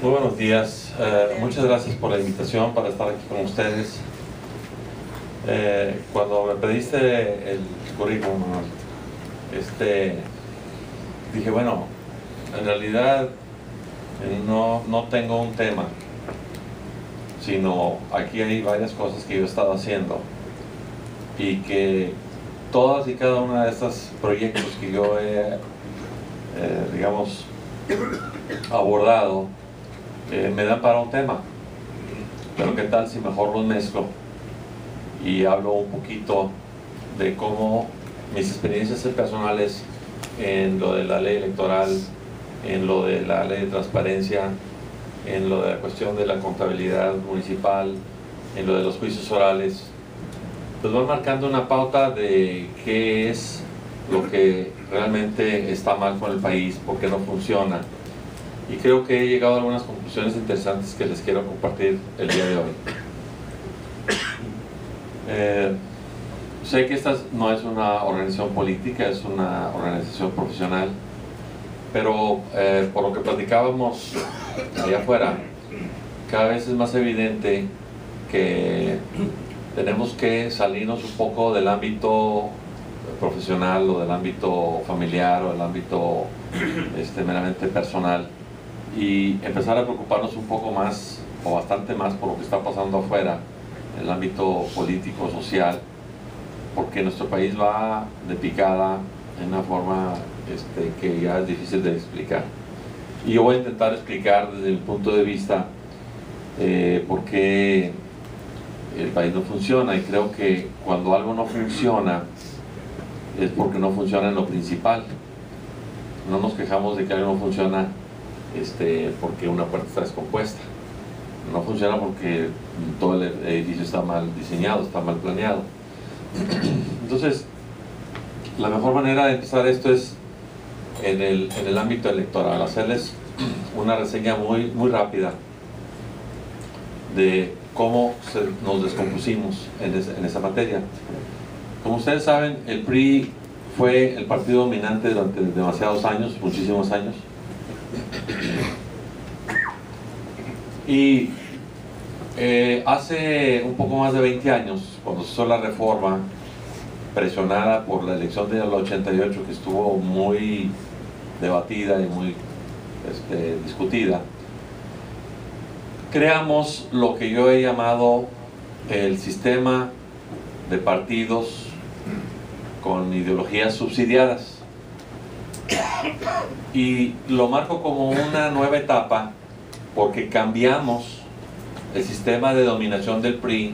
Muy buenos días. Muchas gracias por la invitación para estar aquí con ustedes. Cuando me pediste el currículum, dije, bueno, en realidad no tengo un tema, sino aquí hay varias cosas que yo he estado haciendo y que todas y cada una de estos proyectos que yo he, digamos, abordado, me dan para un tema. Pero qué tal si mejor los mezclo y hablo un poquito de cómo mis experiencias personales en lo de la ley electoral, en lo de la ley de transparencia, en lo de la cuestión de la contabilidad municipal, en lo de los juicios orales, pues van marcando una pauta de qué es lo que realmente está mal con el país, por qué no funciona. Y creo que he llegado a algunas conclusiones interesantes que les quiero compartir el día de hoy. Sé que esta no es una organización política, es una organización profesional, pero por lo que platicábamos allá afuera, cada vez es más evidente que tenemos que salirnos un poco del ámbito profesional o del ámbito familiar o del ámbito meramente personal y empezar a preocuparnos un poco más o bastante más por lo que está pasando afuera en el ámbito político, social, porque nuestro país va de picada en una forma que ya es difícil de explicar. Y yo voy a intentar explicar desde el punto de vista por qué el país no funciona, y creo que cuando algo no funciona es porque no funciona en lo principal. No nos quejamos de que algo no funciona porque una puerta está descompuesta. No funciona porque todo el edificio está mal diseñado, está mal planeado. Entonces, la mejor manera de empezar esto es en el ámbito electoral, hacerles una reseña muy rápida de cómo nos descompusimos en esa materia. Como ustedes saben, el PRI fue el partido dominante durante demasiados años, muchísimos años. Y hace un poco más de 20 años, cuando se hizo la reforma, presionada por la elección del 88, que estuvo muy debatida y muy discutida, creamos lo que yo he llamado el sistema de partidos con ideologías subsidiadas, y lo marco como una nueva etapa porque cambiamos el sistema de dominación del PRI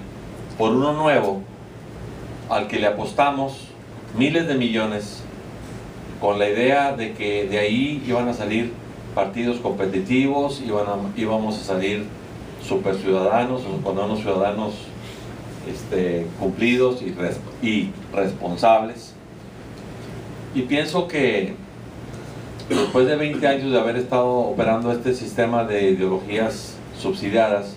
por uno nuevo al que le apostamos miles de millones con la idea de que de ahí iban a salir partidos competitivos, íbamos a salir super ciudadanos o unos ciudadanos cumplidos y responsables. Y pienso que después de 20 años de haber estado operando este sistema de ideologías subsidiadas,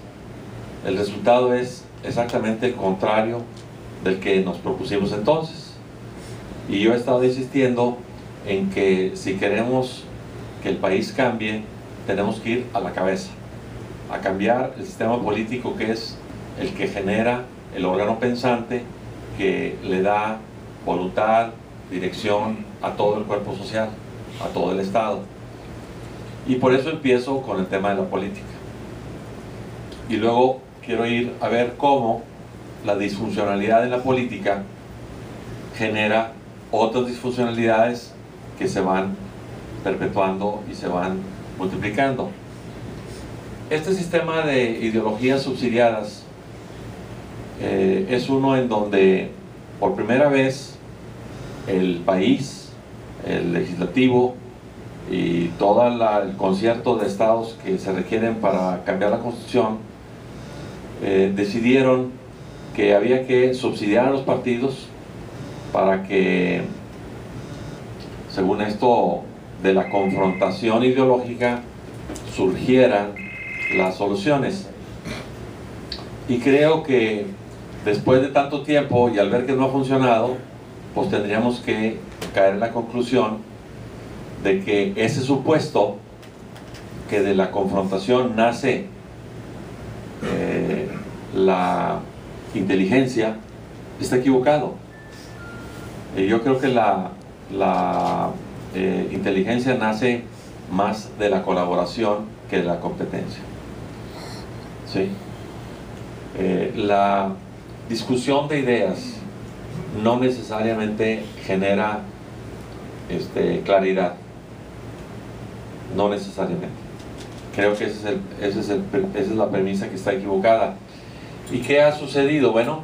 el resultado es exactamente el contrario del que nos propusimos entonces. Y yo he estado insistiendo en que si queremos que el país cambie, tenemos que ir a la cabeza, a cambiar el sistema político, que es el que genera el órgano pensante que le da voluntad, dirección a todo el cuerpo social, a todo el Estado. Y por eso empiezo con el tema de la política. Y luego quiero ir a ver cómo la disfuncionalidad de la política genera otras disfuncionalidades que se van perpetuando y se van multiplicando. Este sistema de ideologías subsidiadas es uno en donde por primera vez el país, el legislativo y todo el concierto de estados que se requieren para cambiar la Constitución decidieron que había que subsidiar a los partidos para que, según esto, de la confrontación ideológica surgieran las soluciones. Y creo que después de tanto tiempo y al ver que no ha funcionado, pues tendríamos que caer en la conclusión de que ese supuesto que de la confrontación nace la inteligencia, está equivocado. Yo creo que la inteligencia nace más de la colaboración que de la competencia. ¿Sí? La discusión de ideas no necesariamente genera claridad. No necesariamente. Creo que esa es la premisa que está equivocada. ¿Y qué ha sucedido? Bueno,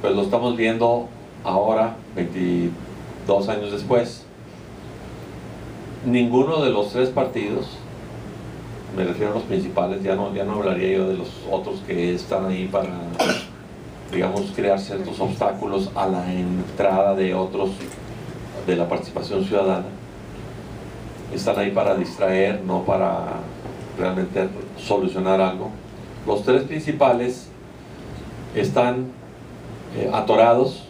pues lo estamos viendo ahora, 22 años después. Ninguno de los tres partidos, me refiero a los principales, ya no hablaría yo de los otros que están ahí para, digamos, crear ciertos obstáculos a la entrada de otros de la participación ciudadana. Están ahí para distraer, no para realmente solucionar algo. Los tres principales están atorados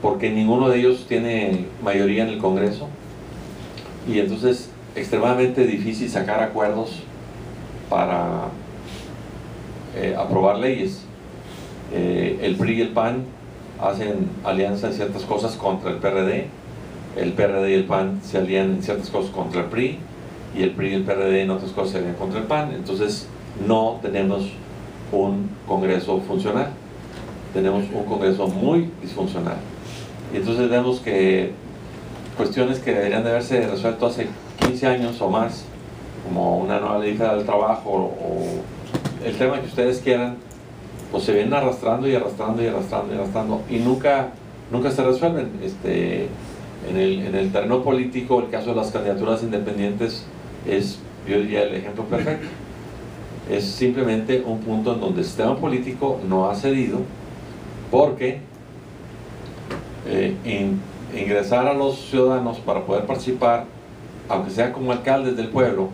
porque ninguno de ellos tiene mayoría en el Congreso, y entonces extremadamente difícil sacar acuerdos para aprobar leyes. El PRI y el PAN hacen alianza en ciertas cosas contra el PRD, el PRD y el PAN se alían en ciertas cosas contra el PRI, y el PRI y el PRD en otras cosas se alían contra el PAN. Entonces no tenemos un Congreso funcional, tenemos un Congreso muy disfuncional. Y entonces vemos que cuestiones que deberían de haberse resuelto hace 15 años o más, como una nueva ley federal del trabajo o el tema que ustedes quieran, pues se vienen arrastrando y arrastrando y arrastrando y arrastrando, y nunca se resuelven. En el terreno político, el caso de las candidaturas independientes es, yo diría, el ejemplo perfecto. Es simplemente un punto en donde el sistema político no ha cedido, porque ingresar a los ciudadanos para poder participar, aunque sea como alcaldes del pueblo,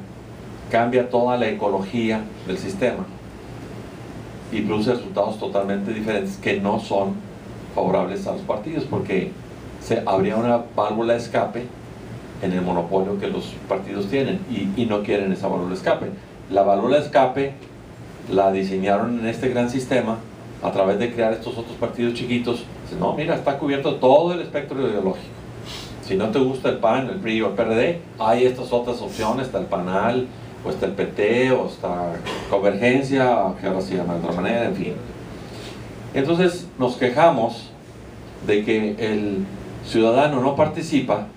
cambia toda la ecología del sistema y produce resultados totalmente diferentes que no son favorables a los partidos, porque habría una válvula de escape en el monopolio que los partidos tienen, y no quieren esa válvula de escape. La válvula de escape la diseñaron en este gran sistema a través de crear estos otros partidos chiquitos. Dicen, no, mira, está cubierto todo el espectro ideológico. Si no te gusta el PAN, el PRI o el PRD, hay estas otras opciones, está el PANAL, o está el PT, o está Convergencia, que ahora se llama de otra manera, en fin. Entonces nos quejamos de que el ciudadano no participa,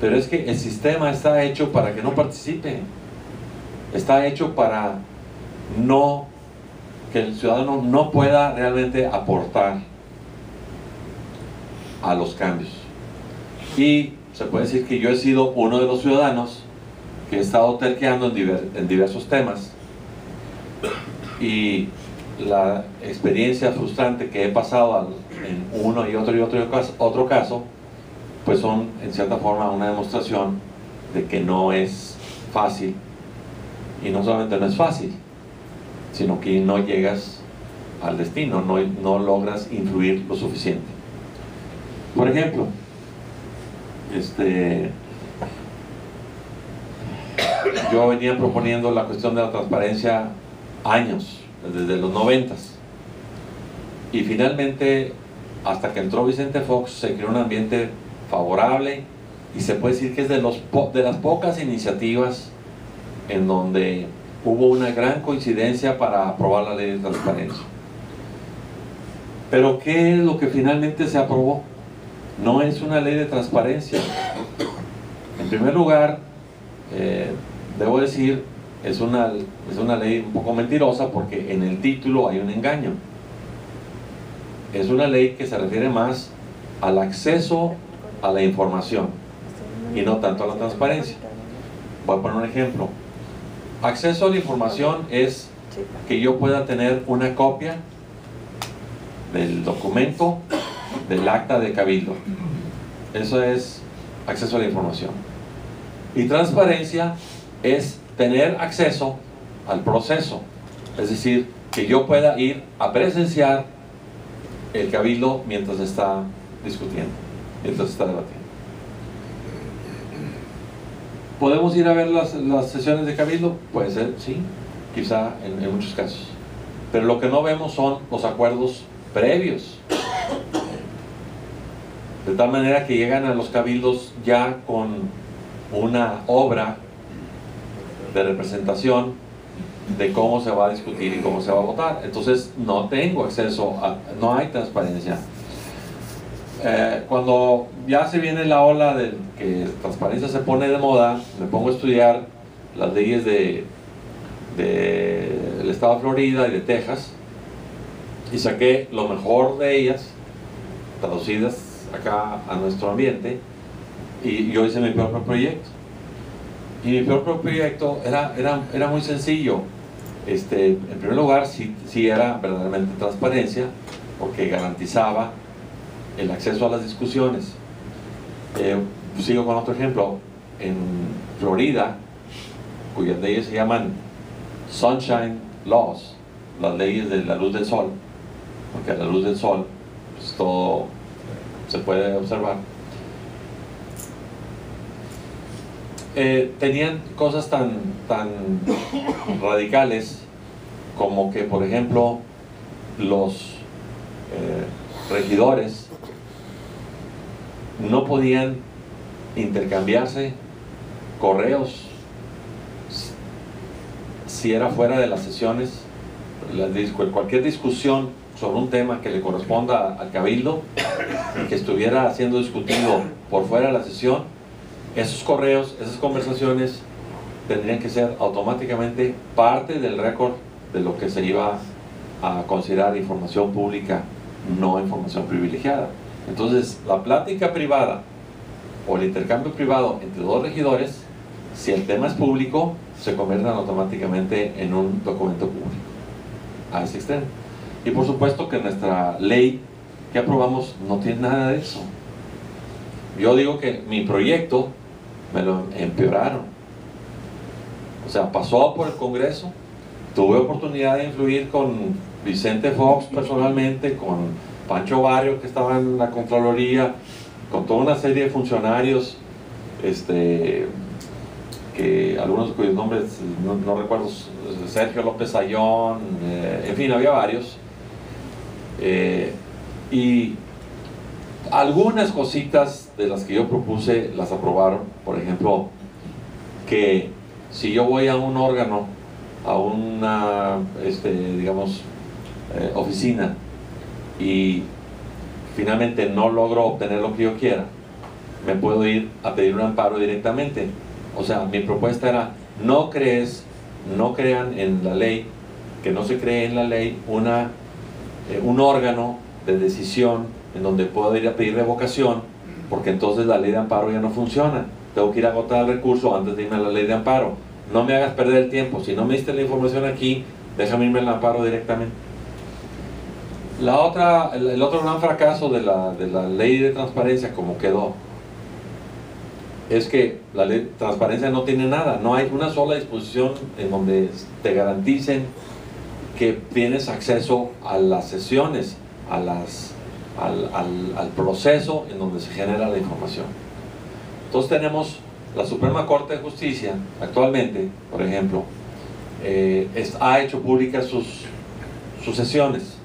pero es que el sistema está hecho para que no participe. Está hecho para que el ciudadano no pueda realmente aportar a los cambios. Y se puede decir que yo he sido uno de los ciudadanos que he estado terqueando en diversos temas, y la experiencia frustrante que he pasado en uno y otro caso, pues son en cierta forma una demostración de que no es fácil, y no solamente no es fácil, sino que no llegas al destino, no logras influir lo suficiente. Por ejemplo, yo venía proponiendo la cuestión de la transparencia años, desde los 90s, y finalmente, hasta que entró Vicente Fox, se creó un ambiente favorable, y se puede decir que es de las pocas iniciativas en donde hubo una gran coincidencia para aprobar la ley de transparencia. Pero ¿qué es lo que finalmente se aprobó? No es una ley de transparencia. En primer lugar, debo decir, es una ley un poco mentirosa, porque en el título hay un engaño. Es una ley que se refiere más al acceso a la información y no tanto a la transparencia. Voy a poner un ejemplo. Acceso a la información es que yo pueda tener una copia del documento del acta de cabildo. Eso es acceso a la información. Y transparencia es tener acceso al proceso, es decir, que yo pueda ir a presenciar el cabildo mientras está discutiendo, mientras está debatiendo. ¿Podemos ir a ver las sesiones de cabildo? Puede ser, sí, quizá en muchos casos. Pero lo que no vemos son los acuerdos previos. De tal manera que llegan a los cabildos ya con una obra de representación de cómo se va a discutir y cómo se va a votar. Entonces no tengo acceso no hay transparencia. Cuando ya se viene la ola de que transparencia se pone de moda, me pongo a estudiar las leyes del estado de Florida y de Texas y saqué lo mejor de ellas traducidas acá a nuestro ambiente, y yo hice mi propio proyecto. Y mi propio proyecto era muy sencillo. En primer lugar, sí era verdaderamente transparencia, porque garantizaba el acceso a las discusiones. Sigo con otro ejemplo. En Florida, cuyas leyes se llaman Sunshine Laws, las leyes de la luz del sol, porque a la luz del sol pues, todo se puede observar. Tenían cosas tan radicales como que, por ejemplo, los regidores no podían intercambiarse correos si era fuera de las sesiones. Cualquier discusión sobre un tema que le corresponda al cabildo y que estuviera siendo discutido por fuera de la sesión, esos correos, esas conversaciones tendrían que ser automáticamente parte del récord de lo que se iba a considerar información pública, no información privilegiada. Entonces, la plática privada o el intercambio privado entre dos regidores, si el tema es público, se convierten automáticamente en un documento público. A ese extremo. Y por supuesto que nuestra ley que aprobamos no tiene nada de eso. Yo digo que mi proyecto me lo empeoraron. O sea, pasó por el Congreso, tuve oportunidad de influir con Vicente Fox personalmente, con Pancho Barrio, que estaba en la Contraloría, con toda una serie de funcionarios, que algunos cuyos nombres no recuerdo, Sergio López Ayón, en fin, había varios. Y algunas cositas de las que yo propuse las aprobaron. Por ejemplo, que si yo voy a un órgano, a una digamos oficina, y finalmente no logro obtener lo que yo quiera, me puedo ir a pedir un amparo directamente. O sea, mi propuesta era: no crean en la ley, que no se cree en la ley un órgano de decisión en donde puedo ir a pedir revocación, porque entonces la ley de amparo ya no funciona. Tengo que ir a agotar el recurso antes de irme a la ley de amparo. No me hagas perder el tiempo. Si no me diste la información aquí, déjame irme al amparo directamente. El otro gran fracaso de la ley de transparencia, como quedó, es que la ley de transparencia no tiene nada. No hay una sola disposición en donde te garanticen que tienes acceso a las sesiones, al proceso en donde se genera la información. Entonces tenemos la Suprema Corte de Justicia actualmente, por ejemplo, ha hecho públicas sus sesiones,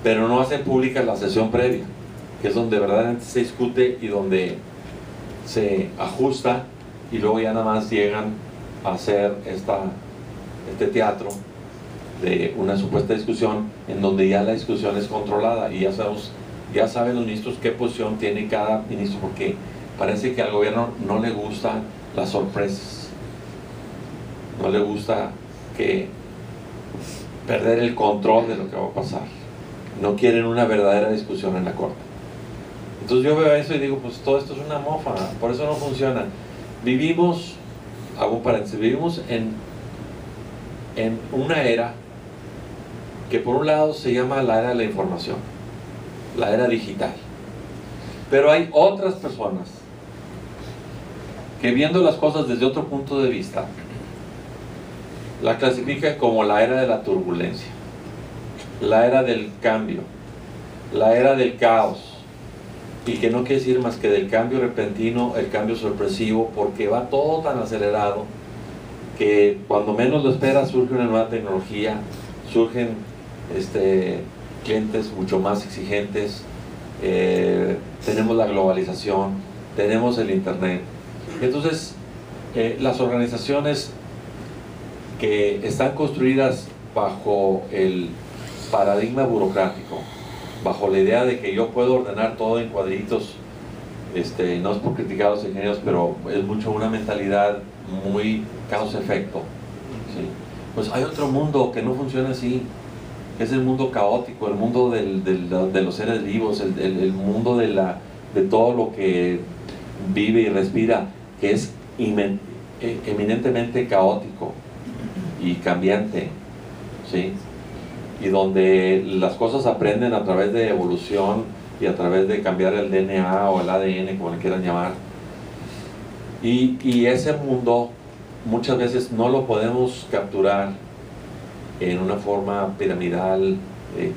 pero no hace pública la sesión previa, que es donde verdaderamente se discute y donde se ajusta, y luego ya nada más llegan a hacer este teatro de una supuesta discusión en donde ya la discusión es controlada, y ya saben los ministros qué posición tiene cada ministro, porque parece que al gobierno no le gustan las sorpresas, no le gusta perder el control de lo que va a pasar. No quieren una verdadera discusión en la corte. Entonces yo veo eso y digo, pues todo esto es una mofa, por eso no funciona. Vivimos, hago un paréntesis, vivimos en una era que por un lado se llama la era de la información, la era digital, pero hay otras personas que, viendo las cosas desde otro punto de vista, la clasifican como la era de la turbulencia, la era del cambio, la era del caos, y que no quiere decir más que del cambio repentino, el cambio sorpresivo, porque va todo tan acelerado que cuando menos lo esperas surge una nueva tecnología, surgen clientes mucho más exigentes, tenemos la globalización, tenemos el internet. Entonces las organizaciones que están construidas bajo el paradigma burocrático, bajo la idea de que yo puedo ordenar todo en cuadritos, no es por criticar a los ingenieros, pero es mucho una mentalidad muy causa-efecto, ¿sí? Pues hay otro mundo que no funciona así, es el mundo caótico, el mundo de los seres vivos, el mundo de todo lo que vive y respira, que es eminentemente caótico y cambiante, ¿sí? Y donde las cosas aprenden a través de evolución y a través de cambiar el DNA o el ADN, como le quieran llamar. Y ese mundo muchas veces no lo podemos capturar en una forma piramidal,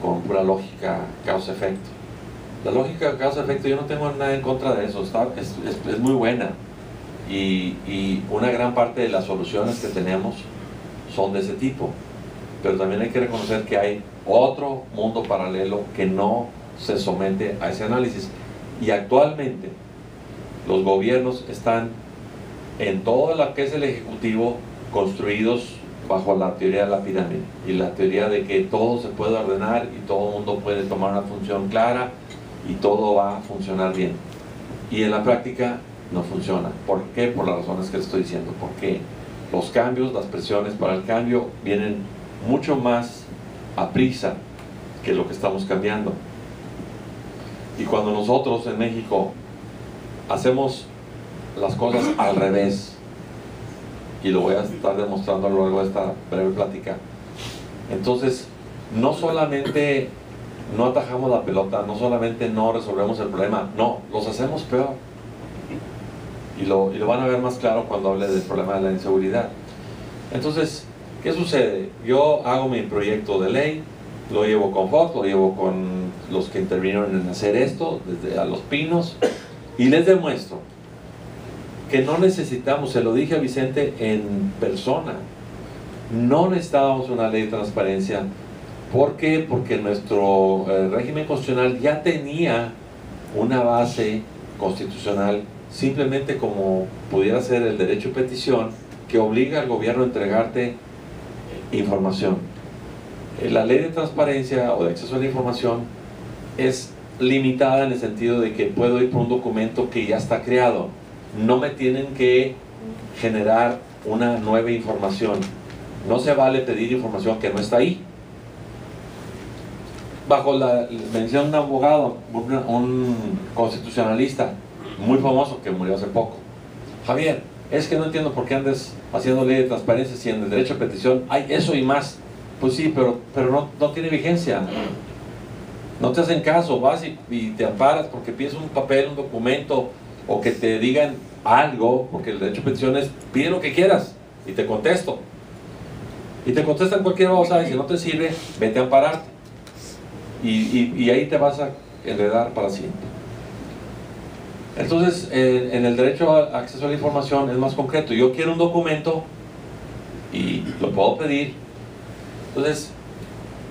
con pura lógica causa-efecto. La lógica causa-efecto, yo no tengo nada en contra de eso, es muy buena. Y una gran parte de las soluciones que tenemos son de ese tipo. Pero también hay que reconocer que hay otro mundo paralelo que no se somete a ese análisis. Y actualmente los gobiernos están en todo lo que es el ejecutivo construidos bajo la teoría de la pirámide y la teoría de que todo se puede ordenar y todo el mundo puede tomar una función clara y todo va a funcionar bien. Y en la práctica no funciona. ¿Por qué? Por las razones que estoy diciendo. Porque los cambios, las presiones para el cambio vienen mucho más a prisa que lo que estamos cambiando. Y cuando nosotros en México hacemos las cosas al revés, y lo voy a estar demostrando a lo largo de esta breve plática, entonces no solamente no atajamos la pelota, no solamente no resolvemos el problema, no, los hacemos peor. Y lo van a ver más claro cuando hable del problema de la inseguridad. Entonces, ¿qué sucede? Yo hago mi proyecto de ley, lo llevo con Fox, lo llevo con los que intervinieron en hacer esto, desde a Los Pinos, y les demuestro que no necesitamos, se lo dije a Vicente en persona, no necesitábamos una ley de transparencia. ¿Por qué? Porque nuestro régimen constitucional ya tenía una base constitucional, simplemente como pudiera ser el derecho de petición, que obliga al gobierno a entregarte información. La ley de transparencia o de acceso a la información es limitada en el sentido de que puedo ir por un documento que ya está creado. No me tienen que generar una nueva información. No se vale pedir información que no está ahí. Bajo la mención de un abogado, un constitucionalista muy famoso que murió hace poco: Javier, es que no entiendo por qué andes haciendo ley de transparencia si en el derecho a petición hay eso y más. Pues sí, pero no tiene vigencia. No te hacen caso, vas y te amparas porque pides un papel, un documento, o que te digan algo, porque el derecho a petición es pide lo que quieras y te contesto. Y te contestan cualquier cosa, y si no te sirve, vete a ampararte. Y ahí te vas a enredar para siempre. Entonces, en el derecho a acceso a la información es más concreto. Yo quiero un documento y lo puedo pedir. Entonces,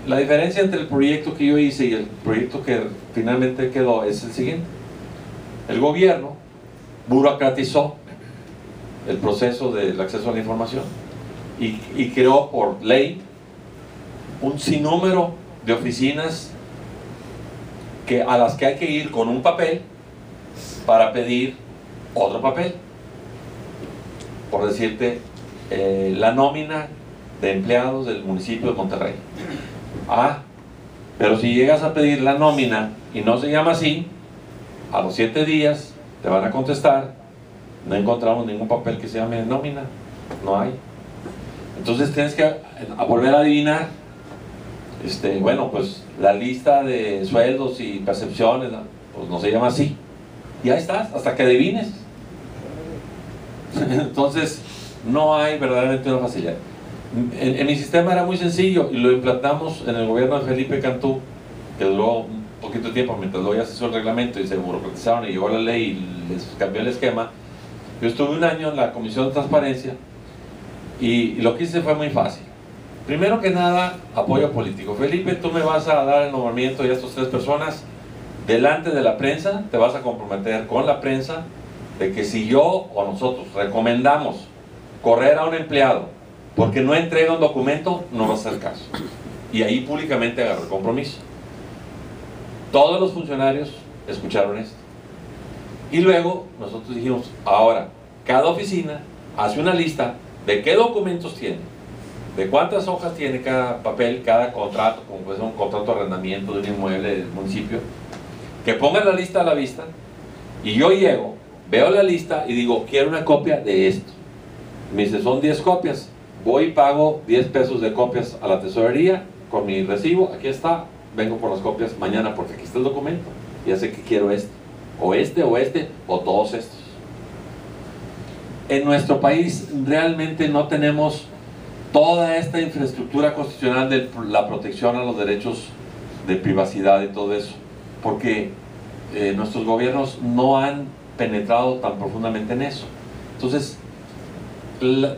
la diferencia entre el proyecto que yo hice y el proyecto que finalmente quedó es el siguiente. El gobierno burocratizó el proceso del acceso a la información y creó por ley un sinnúmero de oficinas a las que hay que ir con un papel para pedir otro papel. Por decirte, la nómina de empleados del municipio de Monterrey. Pero si llegas a pedir la nómina y no se llama así, a los 7 días te van a contestar: no encontramos ningún papel que se llame nómina, no hay. Entonces tienes que volver a adivinar. Bueno, pues la lista de sueldos y percepciones, pues no se llama así. Y ahí estás, hasta que adivines. Entonces, no hay verdaderamente una facilidad. En mi sistema era muy sencillo y lo implantamos en el gobierno de Felipe Cantú, que duró poquito de tiempo, mientras luego ya se hizo el reglamento y se burocratizaron y llegó la ley y les cambió el esquema. Yo estuve un año en la Comisión de Transparencia y lo que hice fue muy fácil. Primero que nada, apoyo político. Felipe, tú me vas a dar el nombramiento de estas 3 personas delante de la prensa, te vas a comprometer con la prensa de que si yo o nosotros recomendamos correr a un empleado porque no entrega un documento, no va a hacer caso. Y ahí públicamente agarró el compromiso. Todos los funcionarios escucharon esto. Y luego nosotros dijimos, ahora, cada oficina hace una lista de qué documentos tiene, de cuántas hojas tiene cada papel, cada contrato, como puede ser un contrato de arrendamiento de un inmueble del municipio, que pongan la lista a la vista, y yo llego, veo la lista y digo, quiero una copia de esto. Me dice, son 10 copias, voy y pago 10 pesos de copias a la tesorería, con mi recibo, aquí está, vengo por las copias mañana porque aquí está el documento, ya sé que quiero este, o todos estos. En nuestro país realmente no tenemos toda esta infraestructura constitucional de la protección a los derechos de privacidad y todo eso, porque nuestros gobiernos no han penetrado tan profundamente en eso. Entonces,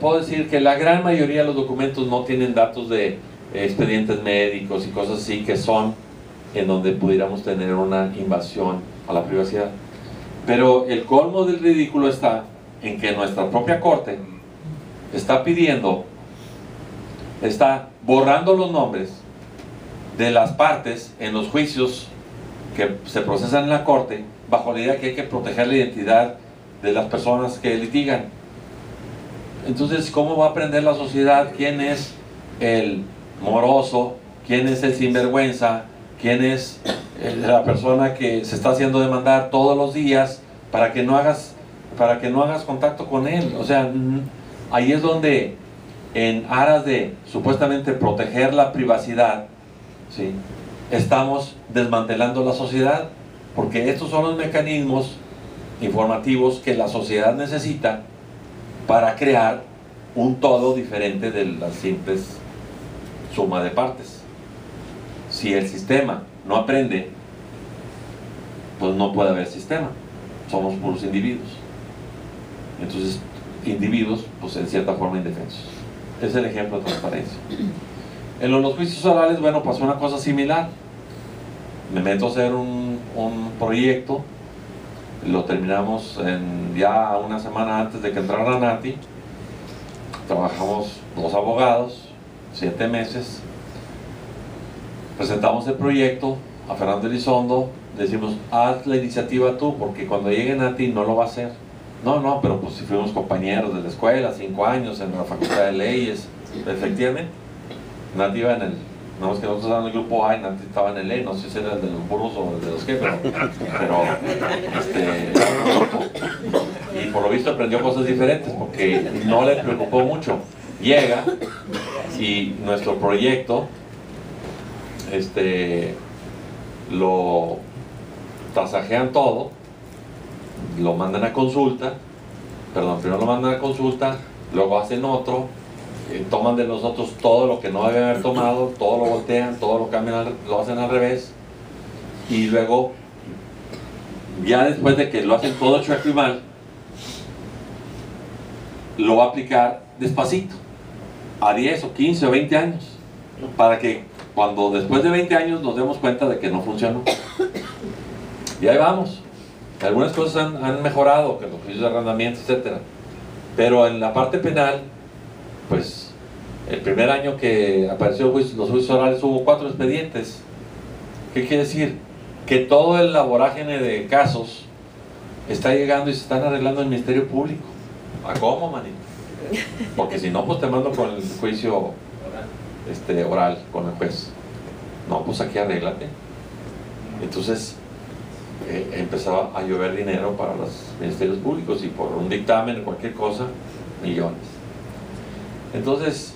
puedo decir que la gran mayoría de los documentos no tienen datos de expedientes médicos y cosas así, que son en donde pudiéramos tener una invasión a la privacidad. Pero el colmo del ridículo está en que nuestra propia corte está pidiendo, está borrando los nombres de las partes en los juicios que se procesan en la corte, bajo la idea que hay que proteger la identidad de las personas que litigan. Entonces, ¿cómo va a aprender la sociedad quién es el moroso, quién es el sinvergüenza, quién es la persona que se está haciendo demandar todos los días para que no hagas contacto con él? O sea, ahí es donde, en aras de supuestamente proteger la privacidad, ¿sí?, estamos desmantelando la sociedad, porque estos son los mecanismos informativos que la sociedad necesita para crear un todo diferente de las simples suma de partes. Si el sistema no aprende, pues no puede haber sistema, somos puros individuos. Entonces, individuos, pues en cierta forma indefensos. Es el ejemplo de transparencia. En los juicios orales, bueno, pasó una cosa similar. Me meto a hacer un proyecto, lo terminamos ya una semana antes de que entrara Nati. Trabajamos 2 abogados, 7 meses. Presentamos el proyecto a Fernando Elizondo, decimos, haz la iniciativa tú, porque cuando llegue Nati no lo va a hacer. No, pero pues si fuimos compañeros de la escuela, 5 años en la Facultad de Leyes, efectivamente. Nati iba en el, no es que nosotros estábamos en el grupo A y Nati estaba en el E, no sé si era el de los burros o el de los qué, pero y por lo visto aprendió cosas diferentes porque no le preocupó mucho. Llega y nuestro proyecto lo tasajean todo, lo mandan a consulta, primero lo mandan a consulta, luego hacen otro, toman de nosotros todo lo que no deben haber tomado, todo lo voltean, todo lo cambian, lo hacen al revés, y luego, ya después de que lo hacen todo chueco y mal, lo va a aplicar despacito, a 10 o 15 o 20 años, para que cuando después de 20 años nos demos cuenta de que no funcionó. Y ahí vamos. Algunas cosas han mejorado, que los juicios de arrendamiento, etc. Pero en la parte penal, pues el primer año que apareció los juicios orales hubo 4 expedientes. ¿Qué quiere decir? Que todo el vorágine de casos está llegando y se están arreglando en el Ministerio Público. ¿A cómo, manito? Porque si no, pues te mando con el juicio oral con el juez. No, pues aquí arréglate. Entonces empezaba a llover dinero para los ministerios públicos, y por un dictamen o cualquier cosa, millones. Entonces,